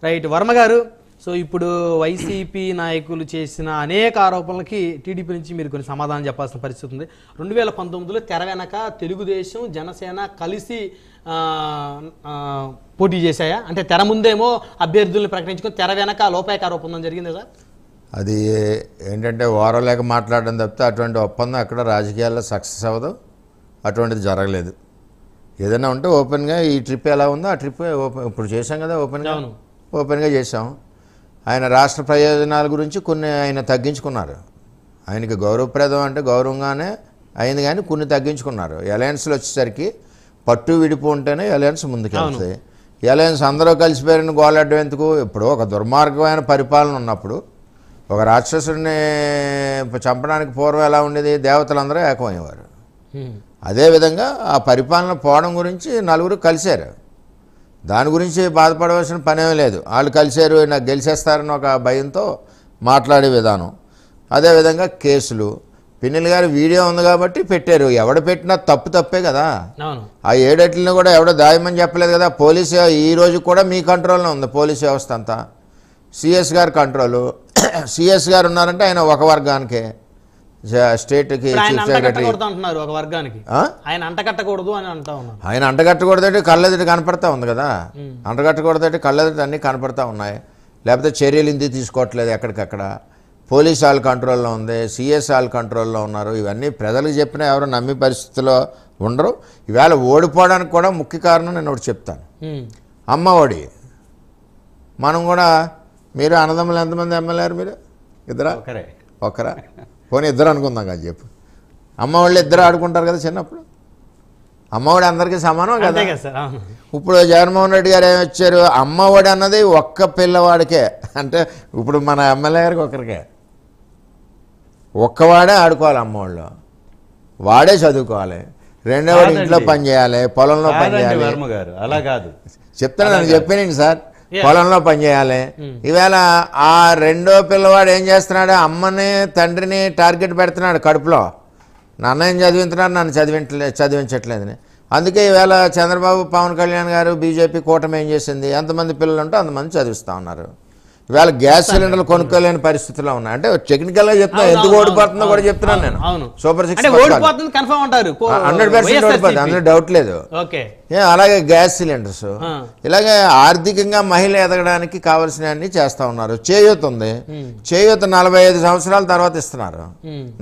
Right Varma గారు. So ఇప్పుడు YCP నాయకులు చేసిన అనేక ఆరోపణలకి టీడీపీ నుంచి మీరు కొన్ని సమాధానం చెప్పాల్సిన పరిస్థితి ఉంది. 2019లో తెర వెనక తెలుగుదేశం జనసేన కలిసి పోటీ చేశాయా? అంటే తెర ముందేమో అభ్యర్థుల్ని ప్రకటించుకొని తెర వెనక లోపాయక ఆరోపణ జరిగింది సార్. అది ఏంటంటే ఓరలేక మాట్లాడడం తప్పితే అటువంటి ఒప్పందం అక్కడ రాజకీయాల్లో సక్సెస్ అవ్వదు, అటువంటిది జరగలేదు. ఏదైనా ఉంటే ఓపెన్గా ఈ ట్రిప్ ఎలా ఉందో ఆ ట్రిప్ ఇప్పుడు చేశాం కదా, ఓపెన్గా చేసాం. ఆయన రాష్ట్ర ప్రయోజనాల గురించి కొన్ని ఆయన తగ్గించుకున్నారు. ఆయనకి గౌరవప్రదం అంటే గౌరవంగానే అయింది, కానీ కొన్ని తగ్గించుకున్నారు. అలయన్స్లో వచ్చేసరికి పట్టు విడిపు ఉంటేనే అలయన్స్ ముందుకెళ్తుంది. అలయన్స్ అందరూ కలిసిపోయిన గోలాడ్డం ఎందుకు? ఇప్పుడు ఒక దుర్మార్గమైన పరిపాలన ఉన్నప్పుడు, ఒక రాక్షసుడిని చంపడానికి పూర్వం ఎలా ఉండేది? దేవతలందరూ ఏకమయ్యేవారు. అదేవిధంగా ఆ పరిపాలన పోవడం గురించి నలుగురు కలిశారు. దాని గురించి బాధపడవలసిన పనేమీ లేదు. వాళ్ళు కలిశారు, నాకు గెలిచేస్తారని ఒక భయంతో మాట్లాడే విధానం. అదేవిధంగా కేసులు, పిన్నెల గారి వీడియో ఉంది కాబట్టి పెట్టారు. ఎవడ పెట్టినా తప్పే కదా. ఆ 7 ఏట్లని కూడా ఎవడో దాయమని చెప్పలేదు కదా. పోలీసు ఈ రోజు కూడా మీ కంట్రోల్లో ఉంది పోలీస్ వ్యవస్థ అంతా. సిఎస్ గారి కంట్రోలు. సిఎస్ గారు ఉన్నారంటే ఆయన ఒక వర్గానికే, స్టేట్కి చీఫ్ సెక్రటరీ ఒక వర్గానికి ఆయన అంటకట్టకూడదు అని అంటా ఉన్నారు. ఆయన అంటగట్టకూడదంటే కళ్ళెదుటి కనపడతా ఉంది కదా. అంటగట్టకూడదంటే కళ్ళెదుటి అన్నీ కనపడతా ఉన్నాయి. లేకపోతే చర్యలు ఇంది తీసుకోవట్లేదు ఎక్కడికక్కడ. పోలీస్ వాళ్ళ కంట్రోల్లో ఉంది, సిఎస్ వాళ్ళ కంట్రోల్లో ఉన్నారు. ఇవన్నీ ప్రజలకు చెప్పినా ఎవరు నమ్మే పరిస్థితిలో ఉండరు. ఇవాళ ఓడిపోవడానికి కూడా ముఖ్య కారణం నేను ఒకటి చెప్తాను. అమ్మ ఒడి. మనం కూడా, మీరు అన్నదమ్ములు ఎంతమంది ఎమ్మెల్యేరు? మీరు ఇద్దరా? ఒకరా? పోనీ ఇద్దరు అనుకుందాం కదా. చెప్పు, అమ్మ వాళ్ళు ఇద్దరు ఆడుకుంటారు కదా చిన్నప్పుడు. అమ్మఒడి అందరికీ సమానం కదా. ఇప్పుడు జగన్మోహన్ రెడ్డి గారు ఏమి వచ్చారు? అమ్మఒడి అన్నది ఒక్క పిల్లవాడికే. అంటే ఇప్పుడు మన ఎమ్మెల్యే గారికి ఒకరికే, ఒక్కవాడే ఆడుకోవాలి అమ్మఒడిలో, వాడే చదువుకోవాలి. రెండోవాడు ఇంట్లో పని చేయాలి, పొలంలో పని చేయాలి. అలా కాదు చెప్తాను, నేను చెప్పానండి సార్. పొలంలో పనిచేయాలి. ఈవేళ ఆ రెండో పిల్లవాడు ఏం చేస్తున్నాడు? అమ్మని తండ్రిని టార్గెట్ పెడుతున్నాడు కడుపులో. నాన్న ఏం చదివించున్నాడు, నన్ను చదివించట్లేదని. అందుకే ఈవేళ చంద్రబాబు, పవన్ కళ్యాణ్ గారు, బీజేపీ కూటమి ఏం చేసింది? ఎంతమంది పిల్లలు ఉంటే అంతమంది చదివిస్తూ ఉన్నారు. ఇవాళ గ్యాస్ సిలిండర్లు కొనుక్కోలేని పరిస్థితిలో ఉన్నాయి. అంటే టెక్నికల్గా చెప్తున్నా, ఎందుకు ఓడిపోతుందో కూడా చెప్తున్నాను నేను. సూపర్ 6 100% ఓడిపోతుంది, అందులో డౌట్ లేదు. అలాగే గ్యాస్ సిలిండర్స్, ఇలాగే ఆర్థికంగా మహిళ ఎదగడానికి కావాల్సినవన్నీ చేస్తూ ఉన్నారు. చేయూత ఉంది. చేయూత 45 సంవత్సరాల తర్వాత ఇస్తున్నారు.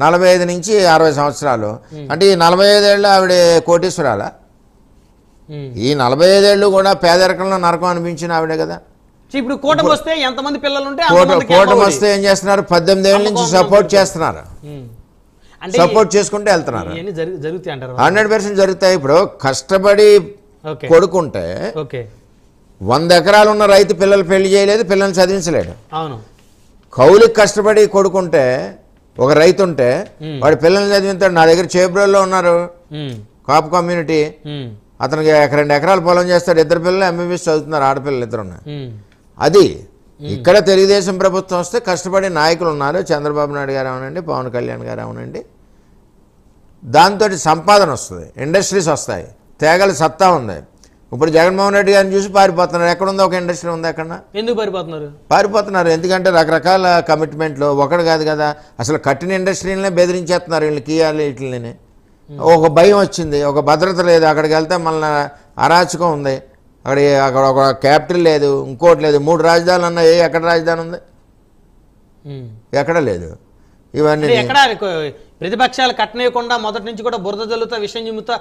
45 నుంచి 60 సంవత్సరాలు. అంటే ఈ 45 ఏళ్ళు ఆవిడ కోటీశ్వరాల. ఈ 45 ఏళ్ళు కూడా పేదరికంలో నరకం అనిపించిన ఆవిడే కదా. ఇప్పుడు కూటమి వస్తే ఎంతమంది పిల్లలు ఉంటే కూటమి వస్తే ఏం చేస్తున్నారు? 18 ఏళ్ళ నుంచి సపోర్ట్ చేస్తున్నారు, సపోర్ట్ చేసుకుంటూ వెళ్తున్నారు. 100% జరుగుతాయి. ఇప్పుడు కష్టపడి కొడుకుంటే 100 ఎకరాలు ఉన్న రైతు పిల్లలు పెళ్లి చేయలేదు, పిల్లల్ని చదివించలేడు. కౌలికి కష్టపడి కొడుకుంటే ఒక రైతు ఉంటే వాడి పిల్లల్ని చదివించాడు. నా దగ్గర చేబ్రోల్లో ఉన్నారు కాపు కమ్యూనిటీ. అతనికి 2 ఎకరాల పొలం చేస్తాడు. 2 పిల్లలు ఎంబీబీఎస్ చదువుతున్నారు, ఆడపిల్లలు 2 ఉన్నాయి. అది ఇక్కడ తెలుగుదేశం ప్రభుత్వం వస్తే కష్టపడే నాయకులు ఉన్నారు. చంద్రబాబు నాయుడు గారు అవునండి, పవన్ కళ్యాణ్ గారు అవునండి. దాంతో సంపాదన వస్తుంది, ఇండస్ట్రీస్ వస్తాయి, తేగల సత్తా ఉంది. ఇప్పుడు జగన్మోహన్ రెడ్డి గారిని చూసి పారిపోతున్నారు. ఎక్కడుందో ఒక ఇండస్ట్రీ ఉంది ఎక్కడన్నా? ఎందుకు పారిపోతున్నారు? ఎందుకంటే రకరకాల కమిట్మెంట్లు. ఒకటి కాదు కదా, అసలు కట్టిన ఇండస్ట్రీలనే బెదిరించేస్తున్నారు. వీళ్ళకి ఇవ్వాలి వీటిని. ఒక భయం వచ్చింది, ఒక భద్రత లేదు. అక్కడికి వెళ్తే మళ్ళీ అరాచకం ఉంది. అక్కడ ఒక క్యాపిటల్ లేదు, ఇంకోటి లేదు. 3 రాజధానులు అన్నా ఎక్కడ రాజధాని ఉంది? ఎక్కడ లేదు. ఇవన్నీ ప్రతిపక్షాలు కట్టనేయకుండా మొదటి నుంచి కూడా బురద జల్లుతా విషయం చెబుతా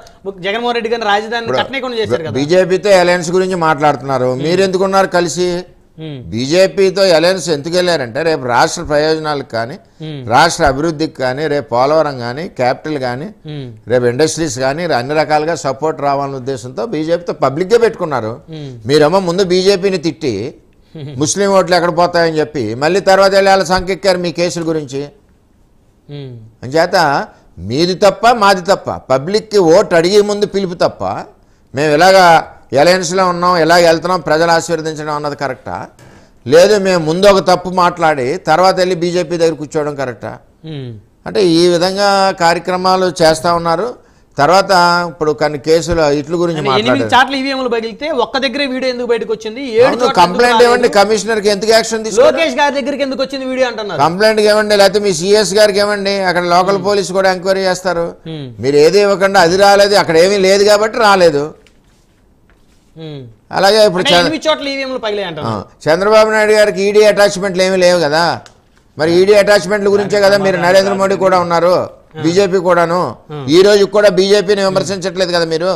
జగన్మోహన్ రెడ్డి గారిని రాజధాని కట్టనేయకుండా చేశారు కదా. బీజేపీతో అలయన్స్ గురించి మాట్లాడుతున్నారు. మీరు ఎందుకున్నారు కలిసి? బీజేపీతో అలయన్స్ ఎందుకు వెళ్ళారంటే రేపు రాష్ట్ర ప్రయోజనాలకు కానీ, రాష్ట్ర అభివృద్ధికి కానీ, రేపు పోలవరం కానీ, క్యాపిటల్ కానీ, రేపు ఇండస్ట్రీస్ కానీ అన్ని రకాలుగా సపోర్ట్ రావాలనే ఉద్దేశంతో బీజేపీతో పబ్లిక్గా పెట్టుకున్నారు. మీరేమో ముందు బీజేపీని తిట్టి ముస్లిం ఓట్లు ఎక్కడ పోతాయని చెప్పి మళ్ళీ తర్వాత వెళ్ళి వాళ్ళ సంకెక్కారు మీ కేసుల గురించి. అంచేత మీది తప్ప మాది తప్ప, పబ్లిక్కి ఓటు అడిగే ముందు పిలుపు తప్ప, మేము ఇలాగా అలయన్స్లో ఉన్నాం, ఎలా వెళ్తున్నాం, ప్రజలు ఆశీర్వదించడం అన్నది కరెక్టా? లేదు మేము ముందు ఒక తప్పు మాట్లాడి తర్వాత వెళ్ళి బీజేపీ దగ్గర కూర్చోవడం కరెక్టా? అంటే ఈ విధంగా కార్యక్రమాలు చేస్తూ ఉన్నారు. తర్వాత ఇప్పుడు కొన్ని కేసులు ఇట్ల గురించి 8 చాట్ల ఈవీఎంలు బగిలితే ఒక్క దగ్గరే వీడియో ఎందుకు బయటకు వచ్చింది? 7 చోట్ల కంప్లైంట్ ఇవ్వండి, కమిషనర్కి ఎందుకు యాక్షన్ తీసుకో? లోకేష్ గారి దగ్గరికి ఎందుకు వచ్చింది వీడియో అంటున్నారు? కంప్లైంట్ ఇవ్వండి, లేకపోతే మీ సిఎస్ గారికి ఇవ్వండి, అక్కడ లోకల్ పోలీసు కూడా ఎంక్వైరీ చేస్తారు. మీరు ఏది ఇవ్వకుండా అది రాలేదు, అక్కడ ఏమీ లేదు కాబట్టి రాలేదు. అలాగే ఇప్పుడు చోట్ల ఈవీఎంలు పగిలే అంటున్నారు. చంద్రబాబు నాయుడు గారికి ఈడీ అటాచ్మెంట్లు ఏమీ లేవు కదా, మరి ఈడీ అటాచ్మెంట్ల గురించే కదా మీరు నరేంద్ర మోడీ కూడా ఉన్నారు, బీజేపీ కూడాను. ఈ రోజు కూడా బీజేపీని విమర్శించట్లేదు కదా మీరు.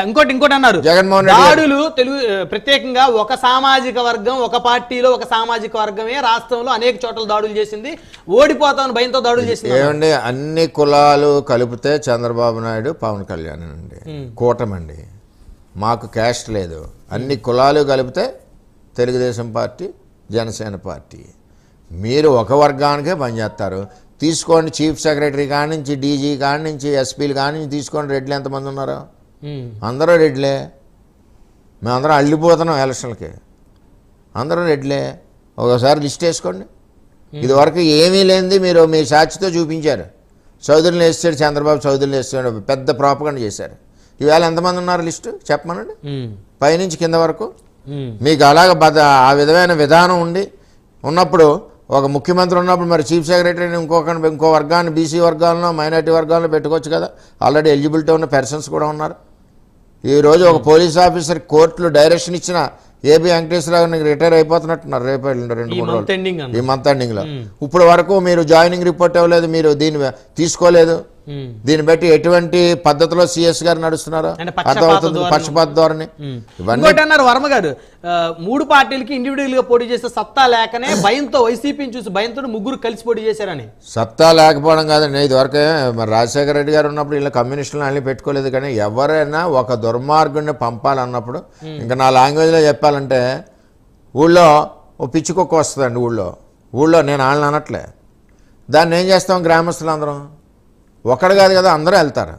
ఇంకోటి అన్నారు, జగన్మోహన్ దాడులు తెలుగు ప్రత్యేకంగా ఒక సామాజిక వర్గం, ఒక పార్టీలో ఒక సామాజిక వర్గమే రాష్ట్రంలో అనేక చోట్ల దాడులు చేసింది, ఓడిపోతామని భయంతో దాడులు చేసింది. ఏమండి, అన్ని కులాలు కలిపితే చంద్రబాబు నాయుడు పవన్ కళ్యాణ్ అండి, కూటమండి. మాకు క్యాస్ట్ లేదు, అన్ని కులాలు కలిపితే తెలుగుదేశం పార్టీ, జనసేన పార్టీ. మీరు ఒక వర్గానికే పనిచేస్తారు. తీసుకోండి, చీఫ్ సెక్రటరీ కాడి నుంచి, డీజీ కాడి నుంచి, ఎస్పీలు కాడి నుంచి తీసుకోండి. రెడ్లు ఎంతమంది ఉన్నారు? అందరూ రెడ్లే. మేమందరం అల్లిపోతున్నాం ఎలక్షన్లకి, అందరూ రెడ్లే. ఒకసారి లిస్ట్ వేసుకోండి. ఇదివరకు ఏమీ లేనిది మీరు మీ సాక్షితో చూపించారు. చౌదరిని వేస్తాడు చంద్రబాబు, చౌదరిని వేస్తాడు, పెద్ద ప్రాపగండ చేశారు. ఈవేళ ఎంతమంది ఉన్నారు లిస్టు చెప్పమనండి, పైనుంచి కింద వరకు. మీకు అలాగ ఆ విధమైన విధానం ఉన్నప్పుడు, ఒక ముఖ్యమంత్రి ఉన్నప్పుడు మరి చీఫ్ సెక్రటరీని ఇంకో వర్గాన్ని, బీసీ వర్గాలను, మైనార్టీ వర్గాలను పెట్టుకోవచ్చు కదా. ఆల్రెడీ ఎలిజిబిలిటీ ఉన్న పర్సన్స్ కూడా ఉన్నారు. ఈరోజు ఒక పోలీస్ ఆఫీసర్ కోర్టులో డైరెక్షన్ ఇచ్చిన ఏబి వెంకటేశ్వరరావు రిటైర్ అయిపోతున్నట్టున్నారు రేపు 2-3 రోజులు, ఈ మంత్ ఎండింగ్లో. ఇప్పుడు వరకు మీరు జాయినింగ్ రిపోర్ట్ ఇవ్వలేదు, మీరు దీన్ని తీసుకోలేదు. దీన్ని బట్టి ఎటువంటి పద్ధతిలో సిఎస్ గారు నడుస్తున్నారు అర్థమవుతుంది, పక్షపాత ధోరణి. ఇవన్నీ అన్నారు వర్మ గారు. 3 పార్టీలకి ఇండివిజువల్ గా పోటీ చేసే సత్తా లేకనే భయంతో, వైసీపీని చూసి భయంతో ముగ్గురు కలిసి పోటీ చేశారని. సత్తా లేకపోవడం కాదండి, ఇదివరకే మరి రాజశేఖర రెడ్డి గారు ఉన్నప్పుడు ఇలా కమ్యూనిస్టులను అన్ని పెట్టుకోలేదు. కానీ ఎవరైనా ఒక దుర్మార్గుడిని పంపాలన్నప్పుడు, ఇంకా నా లాంగ్వేజ్లో చెప్పాలంటే, ఊళ్ళో ఓ పిచ్చి కుక్క వస్తుందండి. ఊళ్ళో నేను వాళ్ళని అనట్లే, దాన్ని ఏం చేస్తాం గ్రామస్తులు అందరం, ఒకడు కాదు కదా, అందరూ వెళ్తారు.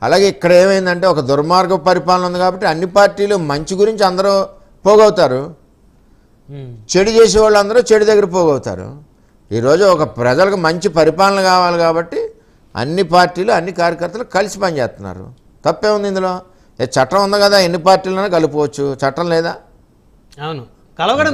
అలాగే ఇక్కడ ఏమైందంటే, ఒక దుర్మార్గ పరిపాలన ఉంది కాబట్టి అన్ని పార్టీలు మంచి గురించి అందరూ పోగవుతారు, చెడు చేసే వాళ్ళు అందరూ చెడు దగ్గర పోగవుతారు. ఈరోజు ఒక ప్రజలకు మంచి పరిపాలన కావాలి కాబట్టి అన్ని పార్టీలు, అన్ని కార్యకర్తలు కలిసి పనిచేస్తున్నారు. తప్పే ఉంది ఇందులో? చట్టం ఉంది కదా, ఎన్ని పార్టీలైనా కలుపుకోవచ్చు, చట్టం లేదా? అవును, కలవడం